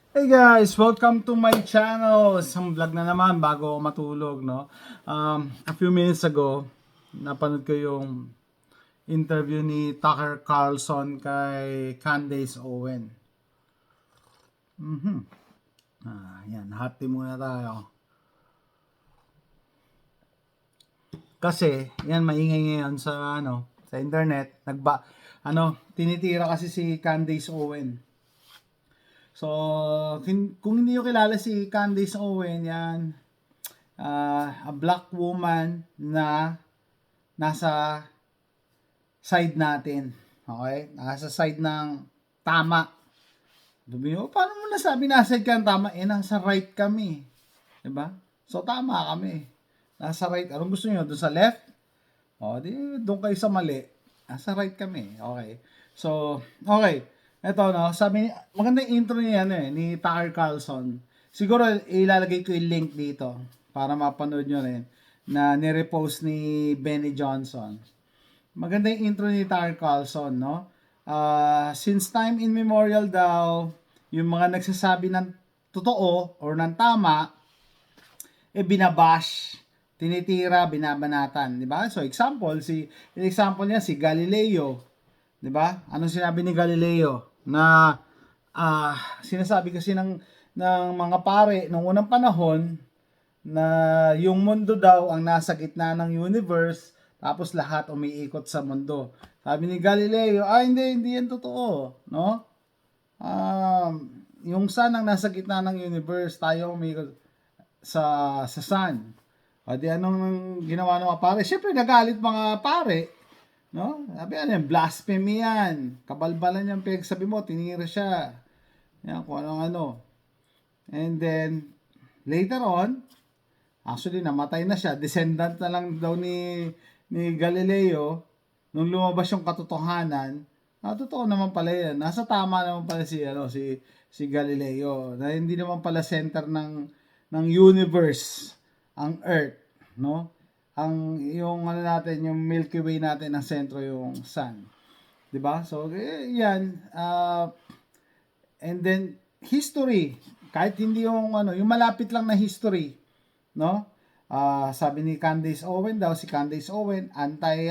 Hey guys, welcome to my channel. Isang vlog na naman bago ako matulog, no? A few minutes ago, napanood ko yung interview ni Tucker Carlson kay Candace Owen. Yan, hati muna tayo. Kasi, yan maingay ngayon sa internet. Tinitira kasi si Candace Owen. So, kung hindi nyo kilala si Candace Owen, yan, a black woman na nasa side natin. Okay? Nasa side ng tama. Sabi nyo, paano mo nasabi nasa side ka ng tama? Nasa right kami. Diba? So, tama kami. Nasa right. Anong gusto nyo? Doon sa left? Doon kayo sa mali. Nasa right kami. Okay. So, okay. Ito, no? Maganda yung intro niya, ni Tucker Carlson. Siguro, ilalagay ko yung link dito para mapanood nyo rin na nirepost ni Benny Johnson. Maganda yung intro ni Tucker Carlson, no? Since time immemorial daw, yung mga nagsasabi ng totoo or ng tama, binabash, tinitira, binabanatan, di ba? So example niya si Galileo, di ba? Anong sinabi ni Galileo? Na sinasabi kasi ng mga pare nung unang panahon na yung mundo daw ang nasa gitna ng universe tapos lahat umiikot sa mundo. Sabi ni Galileo, hindi yan totoo, no? Yung sun ang nasa gitna ng universe, tayo umiikot sa sun. O di anong ginawa ng mga pare? Siyempre nagalit mga pare, no? Sabi yan, blasphemy yan. Kabalbalan yung pinagsabi mo, tinira siya. Yan, kung ano. And then, later on, actually, namatay na siya. Descendant na lang daw ni Galileo. Nung lumabas yung katotohanan, totoo naman pala yan. Nasa tama naman pala si Galileo. Na hindi naman pala center ng universe ang Earth, no? Yung ano natin, yung Milky Way natin ang sentro yung sun. 'Di ba? So, yan. And then history, kahit hindi yung malapit lang na history, no? Sabi ni Candace Owen daw, si Candace Owen, anti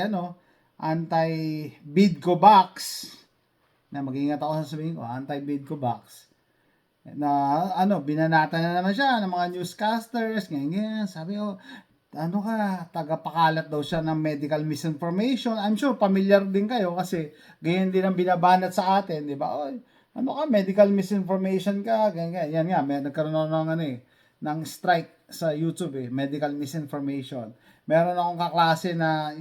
Bidco box. Na mag-ingat ako sa sabihin ko, anti Bidco box. Na binanata na naman siya ng mga newscasters, ganyan. Sabi ko, tagapakalat daw siya ng medical misinformation. I'm sure familiar din kayo kasi ganyan din ang binabanat sa atin, di ba? Medical misinformation ka, ganyan. Yan nga, may nagkaroon ng strike sa YouTube medical misinformation. Meron akong kaklase na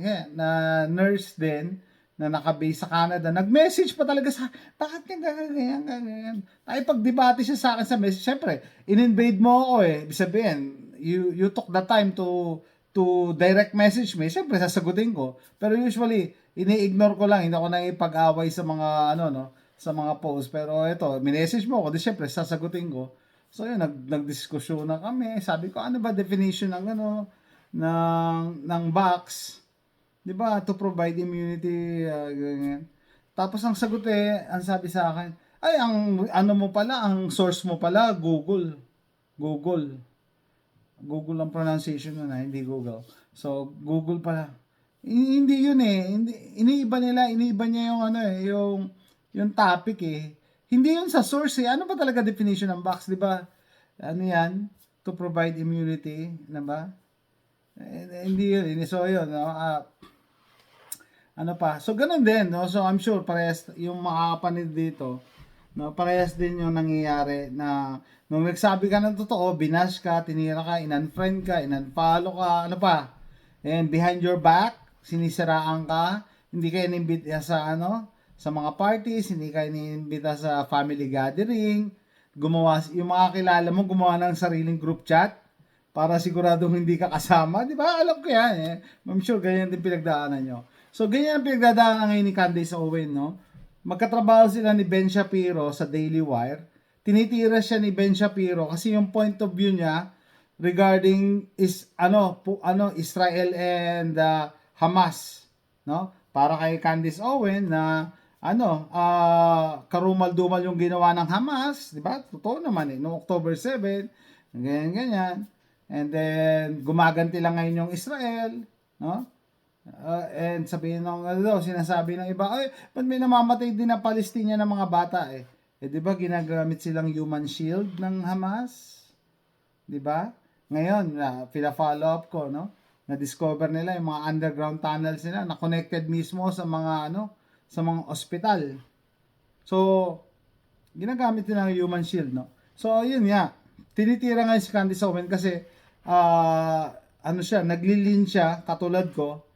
nurse din na nakabase sa Canada, nag-message pa talaga sa, bakit ganyan. Tayo pag-debate siya sa akin sa message, syempre, in-invade mo ako ibig sabihin, you took the time to direct message me, syempre sasagutin ko. Pero usually, ini-ignore ko lang, hindi ako nang ipag-away sa mga sa mga post. Pero ito, minessage mo ako, di syempre sasagutin ko. So yun, nagdiskusyon na kami. Sabi ko, ano ba definition ng box? 'Di ba? To provide immunity, ganyan. Tapos ang sagot ang sabi sa akin, ang source mo pala, Google. Google. Google ang pronunciation nun, hindi Google. So, Google pala. Hindi yun Hindi, iniiba niya yung topic Hindi yun sa source Ano ba talaga definition ng box, di ba? Ano yan? To provide immunity, na ba? Hindi yun. So, yun. No? Ano pa? So, ganun din. No? So, I'm sure, parehas, yung makakapanid dito, no, parehas din yung nangyayari na nung nagsabi ka ng totoo, binash ka, tinira ka, in-unfriend ka, in-unfollow ka, ano pa? And behind your back, sinisiraan ka, hindi ka inimbita sa mga parties, hindi ka inimbita sa family gathering, yung mga kilala mo, gumawa ng sariling group chat para siguradong hindi ka kasama, di ba? Alam ko yan I'm sure ganyan din pinagdaanan nyo. So, ganyan ang pinagdadaanan ngayon ni Candace Owen, no? Magkatrabaho sila ni Ben Shapiro sa Daily Wire. Tinitira siya ni Ben Shapiro kasi yung point of view niya regarding Israel and Hamas, no? Para kay Candace Owen na karumal-dumal yung ginawa ng Hamas, di ba? Totoo naman noong October 7, ganyan ganyan. And then gumaganti lang ngayon yung Israel, no? And sabihin ng sinasabi ng iba, ay, ba't may namamatay din na Palestinian ng mga bata eh? Eh, di ba ginagamit silang human shield ng Hamas? Di ba? Ngayon, pina-follow up ko, no? Na-discover nila yung mga underground tunnels nila na connected mismo sa mga sa mga ospital. So, ginagamit nila yung human shield, no? So, yun nga. Tinitira nga si Candace Owen kasi naglilin siya katulad ko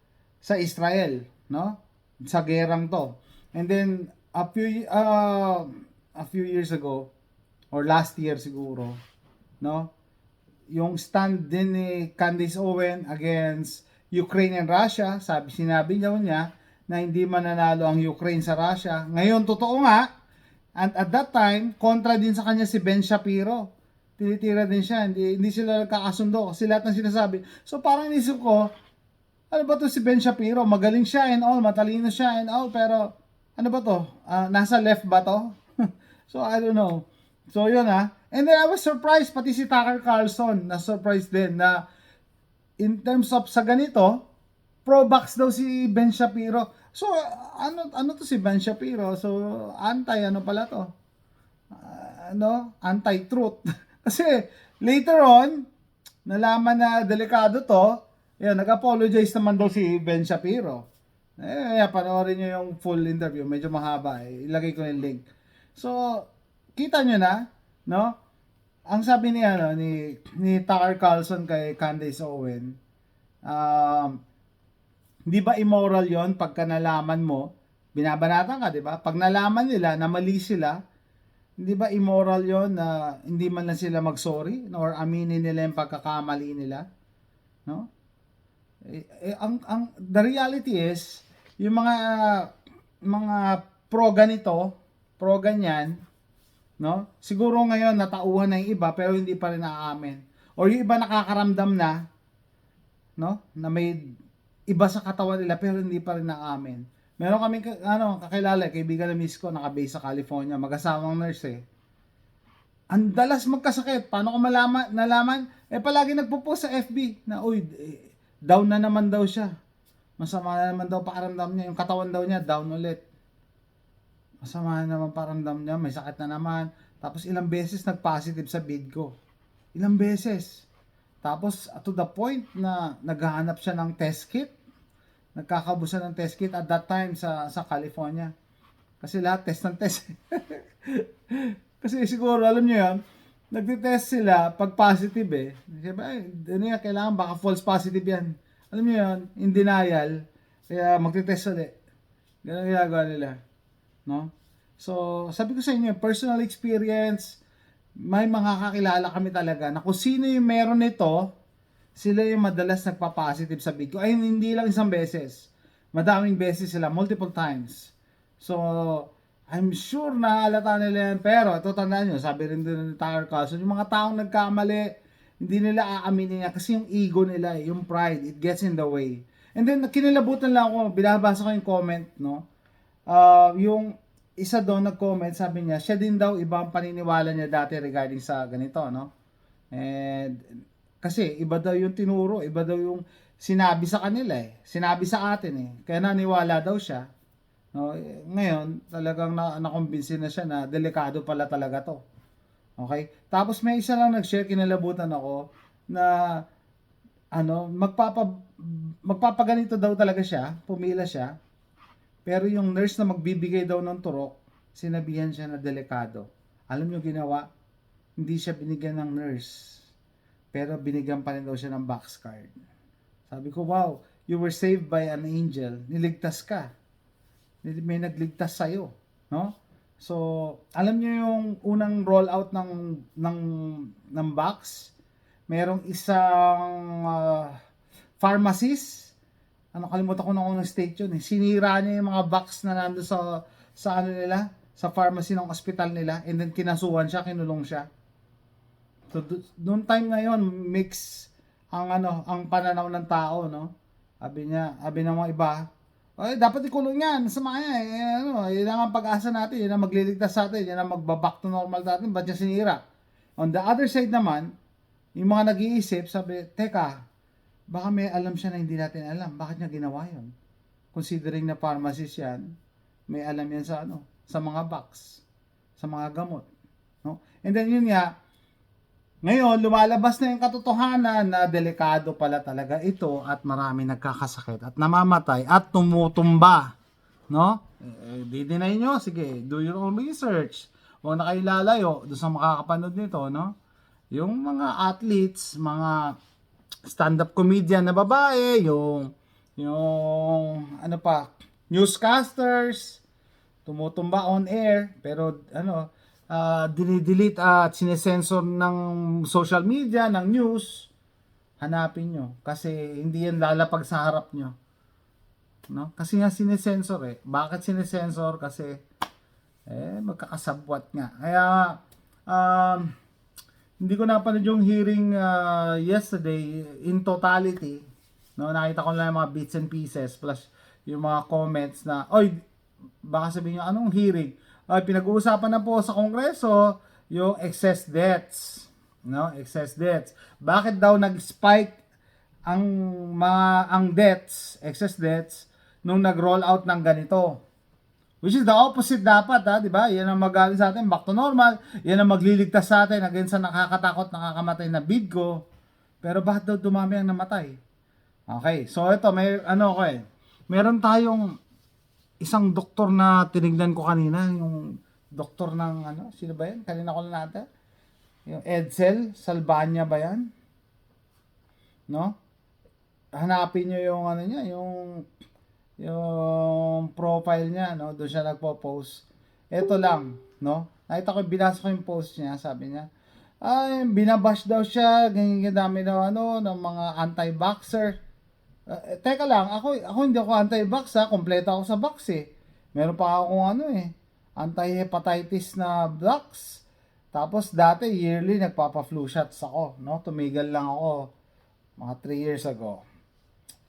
sa Israel, no? Sa gerang to. And then a few years ago or last year siguro, no? Yung stand din ni Candace Owen against Ukraine and Russia, sinabi niya na hindi mananalo ang Ukraine sa Russia. Ngayon, totoo nga, and at that time, kontra din sa kanya si Ben Shapiro. Tinitira din siya, hindi sila nagkakasundo kasi lahat ng sinasabi. So parang inisip ko, ano ba to si Ben Shapiro? Magaling siya and all, matalino siya and all, pero ano ba to? Nasa left ba to? So I don't know. So yun And then I was surprised, pati si Tucker Carlson, na-surprised din na in terms of sa ganito, pro-vax daw si Ben Shapiro. So ano to si Ben Shapiro? So ano pala to? Anti-truth. Kasi later on, nalaman na delikado to, nag-apologize naman daw si Ben Shapiro. Panoorin nyo yung full interview, medyo mahaba ilagay ko yung link. So, kita nyo na, no? Ang sabi ni Tucker Carlson kay Candace Owen, di ba immoral yon pagka nalaman mo, binabanatan ka, di ba? Pag nalaman nila na mali sila, hindi ba immoral yon na hindi man lang sila mag-sorry or aminin nila yung pagkakamali nila? No? The reality is, yung mga pro ganito, pro ganyan, no? Siguro ngayon natauhan na yung iba pero hindi pa rin naaamin. Or yung iba nakakaramdam na, no? Na may iba sa katawan nila pero hindi pa rin naamin. Meron kaming kakilala, kaibigan na miss ko, naka-base sa California, mag-asawang nurse Ang dalas magkasakit. Paano ko nalaman? Palagi nagpo-post sa FB na, down na naman daw siya. Masama na naman daw pakiramdam niya. Yung katawan daw niya, down ulit. Masama na naman pakiramdam niya. May sakit na naman. Tapos ilang beses nag-positive sa bid ko. Ilang beses. Tapos to the point na naghahanap siya ng test kit. Nagkakabusan ng test kit at that time sa California. Kasi lahat test ng test. Kasi siguro, alam niyo yan, nagtitest sila pag positive Siyempre, kailangan baka false positive yan. Alam niyo yan, in denial, kaya magtitest ulit. Ganun ginagawa nila. No? So, sabi ko sa inyo, personal experience, may mga kakilala kami talaga na kung sino yung meron nito, sila yung madalas nagpa-positive sa bid ko. Ay, hindi lang isang beses. Madaming beses sila, multiple times. So, I'm sure na halata nila yan. Pero, ito tandaan nyo, sabi rin din ni Tucker Carlson, yung mga taong nagkamali, hindi nila aaminin niya kasi yung ego nila, yung pride, it gets in the way. And then, kinilabutan lang ako, binabasa ko yung comment, no? Yung isa doon nag-comment, sabi niya, siya din daw, ibang paniniwala niya dati regarding sa ganito, no? And, kasi, iba daw yung tinuro, iba daw yung sinabi sa kanila sinabi sa atin kaya naniwala daw siya. No, ngayon, talagang na-convince na siya na delikado pala talaga to. Okay? Tapos may isa lang nag-share, kinalabutan ako, na magpapaganito daw talaga siya, pumila siya, pero yung nurse na magbibigay daw ng turok, sinabihan siya na delikado. Alam niyo ginawa? Hindi siya binigyan ng nurse, pero binigyan pa rin daw siya ng box card. Sabi ko, wow, you were saved by an angel. Niligtas ka. May nagligtas sa'yo. No? So, alam niyo yung unang rollout ng box? Merong isang pharmacist. Kalimutan ko na kung ng state yun. Sinira niya yung mga box na nando sa nila, sa pharmacy ng ospital nila, and then kinasuhan siya, kinulong siya. So, noong time na yun, mix ang pananaw ng tao, no? Sabi ng mga iba, Ay, dapat ikulong yan. Masama yan. Yan ang pag-asa natin. Yan ang magliligtas sa atin. Yan ang magbaback to normal natin. Ba't niya sinira? On the other side naman, yung mga nag-iisip, sabi, teka, baka may alam siya na hindi natin alam. Bakit niya ginawa yun? Considering na pharmacist yan, may alam yan sa sa mga box, sa mga gamot. No? And then yun nga, ngayon, lumalabas na yung katotohanan na delikado pala talaga ito at marami nagkakasakit at namamatay at tumutumba. No? Di-deny nyo, sige, do your own research. Huwag na kayo lalayo doon sa makakapanood nito, no? Yung mga athletes, mga stand-up comedian na babae, yung ano pa, newscasters, tumutumba on air, pero dinidelete at sinesensor ng social media, ng news, hanapin nyo. Kasi hindi yan lalapag sa harap nyo. No? Kasi nga sinesensor eh. Bakit sinesensor? Kasi magkakasabwat nga. Kaya hindi ko napanood yung hearing yesterday in totality. No, nakita ko lang yung mga bits and pieces plus yung mga comments na, oy, baka sabihin nyo, anong hearing? Ay, pinag-uusapan na po sa Kongreso yung excess debts. No, excess debts. Bakit daw nag-spike ang debts, excess debts, nung nag-roll out ng ganito? Which is the opposite dapat, di ba? Yan ang magaling sa atin, back to normal. Yan ang magliligtas sa atin against sa nakakatakot, nakakamatay na bidgo. Pero bakit daw dumami ang namatay? Okay, so ito, meron tayong isang doktor na tinignan ko kanina, yung doktor ng sino ba yan? Kanina ko lang natin. Yung Edsel Salvania ba yan? No? Hanapin nyo yung niya, yung profile niya, no? Doon siya nagpo-post. Ito lang, no? Nakita ko, binasa ko yung post niya, sabi niya, ay, binabash daw siya, ganyan dami daw ng mga anti-vaxxer. Teka lang, ako hindi ako anti-vax ha, kompleto ako sa vax eh. Meron pa akong anti-hepatitis na vax. Tapos dati yearly nagpapa-flu shots ako, no? Tumigil lang ako mga 3 years ago.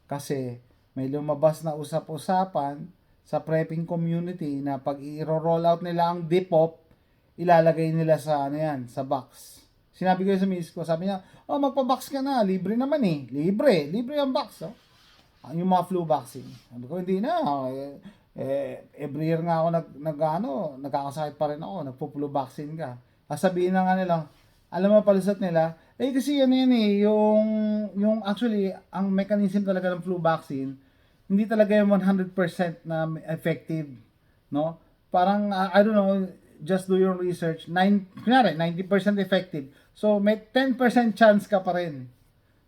Kasi may lumabas na usap-usapan sa prepping community na pag i-roll out nila ang Depop, ilalagay nila sa sa box. Sinabi ko sa miss ko, sabi niya, magpa-box ka na, libre naman eh. Libre ang box, oh. Yung mga flu vaccine. Sabi ko, hindi na. Every year nga ako nagkakasakit pa rin ako, nagpo-flu vaccine ka. Sasabihin na nga nila, alam mo palusot nila, kasi yan eh, yung actually, ang mechanism talaga ng flu vaccine, hindi talaga yung 100% na effective, no? Parang, I don't know, just do your research, 90% effective. So, may 10% chance ka pa rin.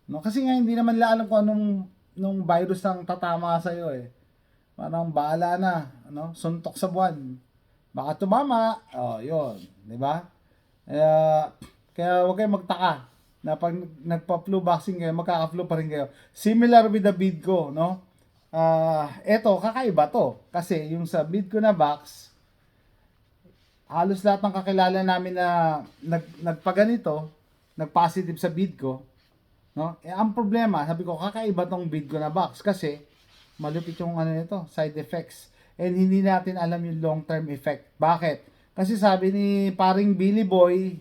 No? Kasi nga, hindi naman nila alam kung nung virus ang tatama sa iyo eh. Parang bahala na, suntok sa buwan. Baka tumama, yun, 'di ba? Kaya huwag kayong magtaka na pag nagpa-flu vaccine kayo, magkaka-flu pa rin kayo. Similar with the Bidco, no? Eto, kakaiba to. Kasi yung sa Bidco na box, halos lahat ng kakilala namin na nagpaganito, nag-positive sa Bidco, no? Ang problema, sabi ko, kakaiba tong Bidco na box kasi malupit yung nito, side effects. And hindi natin alam yung long-term effect. Bakit? Kasi sabi ni paring Billy Boy,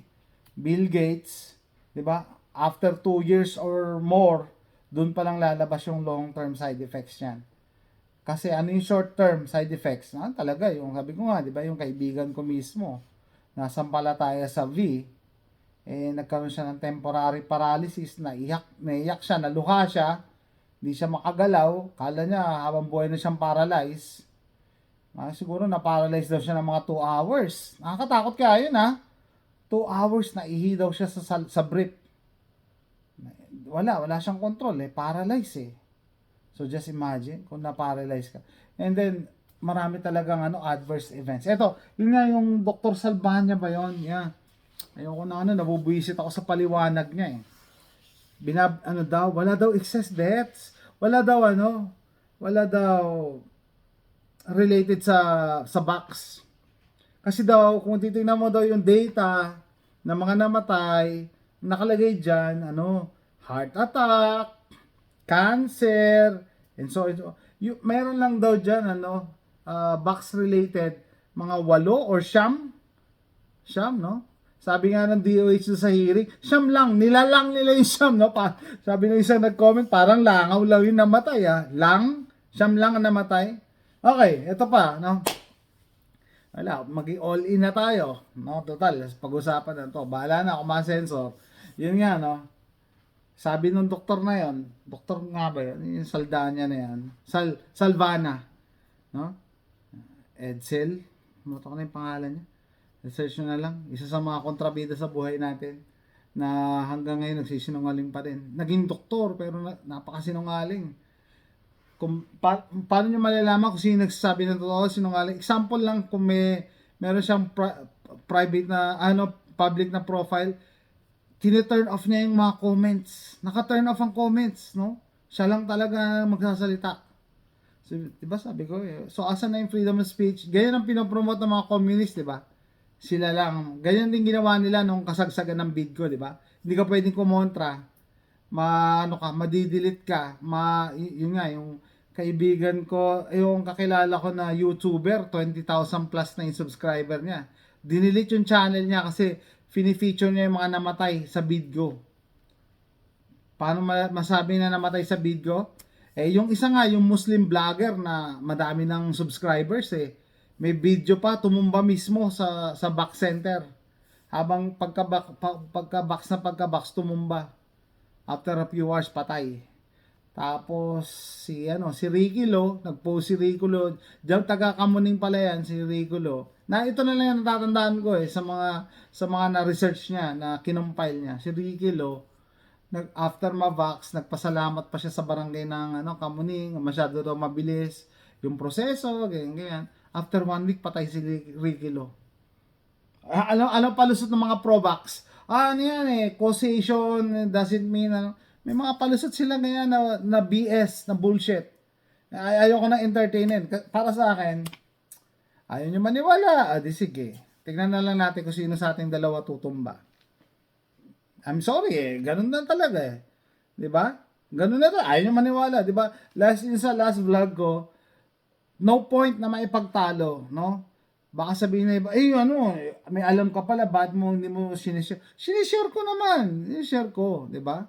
Bill Gates, 'di ba? After 2 years or more, doon pa lang lalabas yung long-term side effects niyan. Kasi yung short-term side effects? Talaga, yung sabi ko nga, 'di ba, yung kaibigan ko mismo, nasampalataya sa V, nagkaroon siya ng temporary paralysis, naiyak siya, naluha siya, hindi siya makagalaw, kala niya habang buhay na siyang paralyzed. Siguro na-paralyze daw siya ng mga 2 hours. Nakakatakot kaya yun 2 hours na ihi daw siya sa brief. Wala siyang control paralyzed So just imagine kung na-paralyze ka. And then marami talagang adverse events. Ito, yun nga yung Dr. Salvania ba yun? Yeah. Ayoko na nabubuisit ako sa paliwanag niya wala daw excess deaths. Wala daw related sa box. Kasi daw, kung titingnan mo daw yung data ng mga namatay, nakalagay dyan, heart attack, cancer, and so Meron lang daw dyan, ano, box related, mga 8 or siyam, no? Sabi nga ng DOH sa hearing, siyam lang, nilalang nila yung siyam, no? Sabi ng isang nag-comment, parang langaw lang yung namatay, siyam lang ang namatay. Okay, ito pa, no? Wala, all in na tayo, no? Total, pag-usapan na to. Bahala na ako ma-sensor. Yun nga, no? Sabi nung doktor na yon, doktor nga ba yun? Yung Saldana na yan. Salvana, no? Edsel, ano ko na yung pangalan niya? Research nyo na lang. Isa sa mga kontrabida sa buhay natin na hanggang ngayon nagsisinungaling pa rin. Naging doktor pero napakasinungaling. Paano nyo malalaman kung sino nagsasabi ng totoo, sinungaling? Example lang, kung meron siyang private na, public na profile, tine-turn off niya yung mga comments. Naka-turn off ang comments, no? Siya lang talaga magsasalita. So, diba sabi ko so asan na yung freedom of speech? Ganyan ang pinopromote ng mga communist, diba? Sila lang. Ganyan din ginawa nila nung kasagsagan ng bid ko, diba? Hindi ka pwedeng kumontra. Madidelete ka. Yun nga, yung kaibigan ko, yung kakilala ko na YouTuber, 20,000 plus na yung subscriber niya. Dinidelete yung channel niya kasi fini-feature niya yung mga namatay sa bid ko. Paano masabi na namatay sa bid ko? Yung isa nga, yung Muslim vlogger na madami ng subscribers may video pa, tumumba mismo sa back center. Habang pagka-box tumumba. After a few hours, patay. Tapos, si Ricky Lo, nag-post si Ricky Lo, diyan taga-Kamuning pala yan, si Ricky Lo. Ito na lang yung natatandaan ko sa mga na-research niya, na kinumpile niya. Si Ricky Lo, after ma-vax, nagpasalamat pa siya sa barangay ng Kamuning, masyado daw mabilis yung proseso, ganyan. After 1 week, patay si Ricky Lo. Ano palusot ng mga pro-vax? Ano yan causation doesn't mean, may mga palusot sila ngayon na BS, na bullshit. Ayoko na entertainin. Para sa akin, ayaw nyo maniwala, di sige. Tignan na lang natin kung sino sa ating dalawa tutumba. I'm sorry ganun na talaga di ba? Ganun na to, ayaw nyo maniwala, di ba? Last vlog ko, no point na maipagtalo, no? Baka sabihin na iba, may alam ka pala, ba't hindi mo sinishare? Sinishare ko naman, sinishare ko, di ba?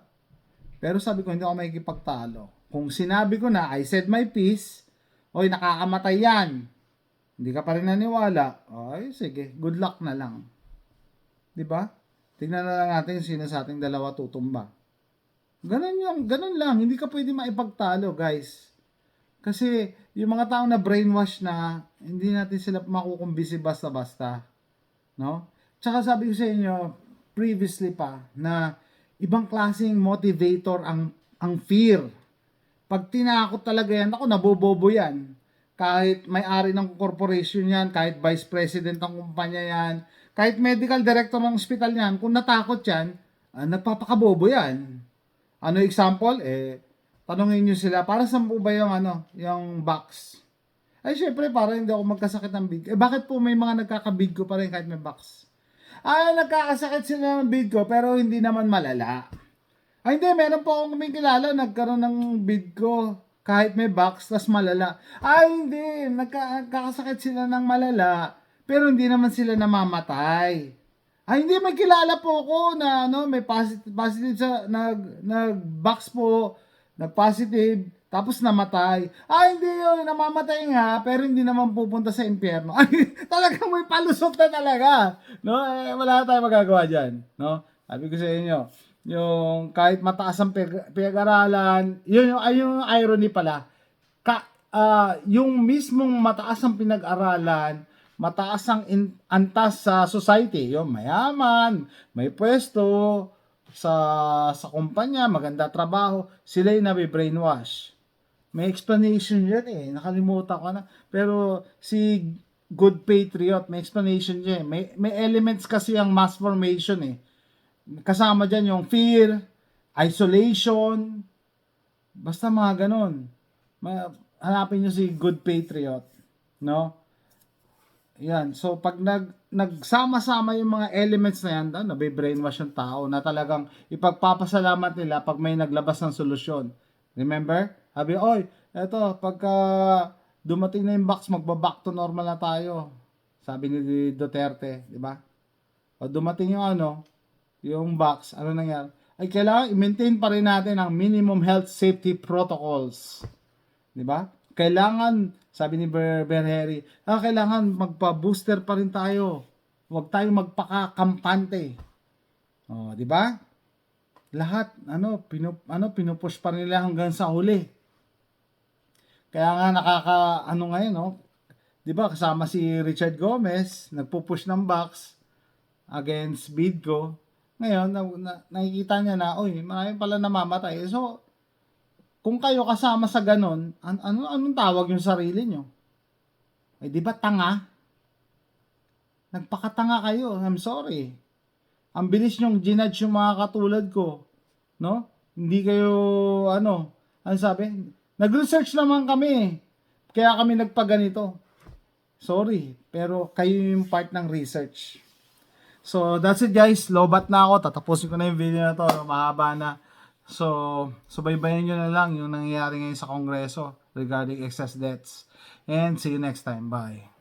Pero sabi ko, hindi ako makikipagtalo. Kung sinabi ko na, I said my piece, nakakamatay yan. Hindi ka pa rin naniwala. Sige, good luck na lang. Di ba? Tingnan na lang natin sino sa ating dalawa tutumba. Ganun lang. Hindi ka pwede maipagtalo, guys. Kasi, yung mga tao na brainwash na, hindi natin sila makukumbisi basta-basta. No? Tsaka sabi ko sa inyo, previously pa, na ibang klaseng motivator ang fear. Pag tinakot talaga yan, nabobobo yan. Kahit may-ari ng corporation yan, kahit vice president ng kumpanya yan, kahit medical director ng ospital yan, kung natakot yan, nagpapakabobo yan. Ano example? Tanungin nyo sila, para saan po ba yung box? Syempre, para hindi ako magkasakit ng big. Bakit po may mga nagkakabig ko pa rin kahit may box? Nagkakasakit sila ng big ko, pero hindi naman malala. Hindi, meron po akong kumikilala, nagkaroon ng bid ko, kahit may box, tas malala. Hindi, nagkakasakit sila ng malala, pero hindi naman sila namamatay. Hindi, may kilala po ako na may positive sa nag-box po, nag-positive, tapos namatay. Hindi yun, namamatay nga, pero hindi naman pupunta sa impyerno. Talagang may palusot na talaga. No? Wala tayong magagawa dyan. No? Sabi ko sa inyo, yung kahit mataas ang pinag-aralan, yun yung irony pala. Yung mismong mataas ang pinag-aralan, mataas ang antas sa society, yung mayaman, may pwesto sa kumpanya, maganda trabaho, sila yung nabi-brainwash. May explanation yan nakalimutan ko na. Pero si Good Patriot, may explanation yan. May elements kasi ang mass formation kasama dyan yung fear, isolation, basta mga ganon. Hanapin nyo si Good Patriot, no? Yan. So, pag nagsama-sama yung mga elements na yan, nabe-brainwash yung tao na talagang ipagpapasalamat nila pag may naglabas ng solusyon. Remember? Sabi, oy, eto, pagka dumating na yung box, magba-back to normal na tayo. Sabi ni Duterte, di ba? O dumating yung yung box, ano nangyari? Ay kailangan i-maintain pa rin natin ang minimum health safety protocols. Di ba? Kailangan, sabi ni Berheri, kailangan magpa-booster pa rin tayo. Huwag tayong magpaka-kampante. Oh, di ba? Lahat pinupush pa rin nila hanggang sa huli. Kaya nga ngayon, no? 'Di ba, kasama si Richard Gomez, nagpo-push ng box against Bidco. Ngayon, nakikita niya na, oy, marami pala namamatay. So, kung kayo kasama sa ganon, anong tawag yung sarili nyo? Eh, di ba tanga? Nagpakatanga kayo. I'm sorry. Ang bilis nyong ginudge yung mga katulad ko. No? Hindi kayo, ano sabi? Nag-research naman kami. Kaya kami nagpaganito. Sorry, pero kayo yung part ng research. So, that's it guys. Lobat na ako. Tatapusin ko na yung video na to. Mahaba na. So, subaybayan nyo na lang yung nangyayari ngayon sa Kongreso regarding excess debts. And see you next time. Bye.